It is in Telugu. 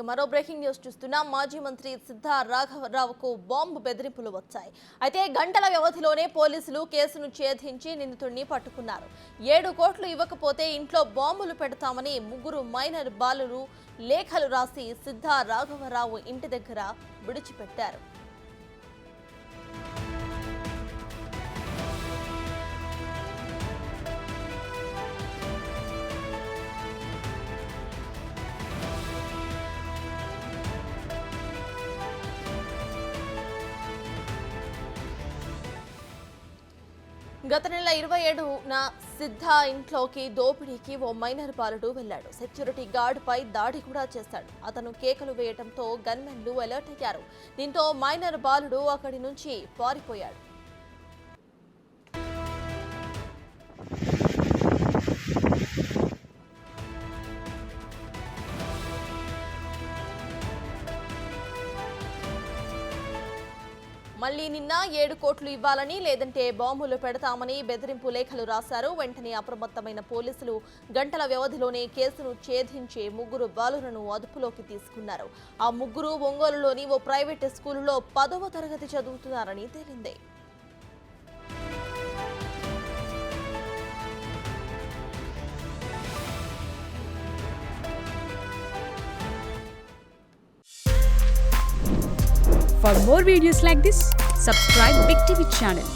మరో బ్రేకింగ్ న్యూస్ చూస్తున్నాం. మాజీ మంత్రి సిద్ధా రాఘవరావుకు బాంబు బెదిరింపులు వచ్చాయి. అయితే గంటల వ్యవధిలోనే పోలీసులు కేసును ఛేదించి నిందితుడిని పట్టుకున్నారు. 7 కోట్లు ఇవ్వకపోతే ఇంట్లో బాంబులు పెడతామని ముగ్గురు మైనర్ బాలురు లేఖలు రాసి సిద్ధా రాఘవరావు ఇంటి దగ్గర విడిచిపెట్టారు. గత నెల 27న సిద్ధా ఇంట్లోకి దోపిడీకి ఓ మైనర్ బాలుడు వెళ్లాడు. సెక్యూరిటీ గార్డ్ పై దాడి కూడా చేశాడు. అతను కేకలు వేయడంతో గన్మెన్లు అలర్ట్ అయ్యారు. దీంతో మైనర్ బాలుడు అక్కడి నుంచి పారిపోయాడు. మళ్లీ నిన్న 7 కోట్లు ఇవ్వాలని లేదంటే బాంబులు పెడతామని బెదిరింపు లేఖలు రాశారు. వెంటనే అప్రమత్తమైన పోలీసులు గంటల వ్యవధిలోనే కేసును ఛేదించి ముగ్గురు బాలులను అదుపులోకి తీసుకున్నారు. ఆ ముగ్గురు ఒంగోలులోని ఓ ప్రైవేట్ స్కూలులో 10వ తరగతి చదువుతున్నారని తేలింది. For more videos like this, subscribe Big TV channel.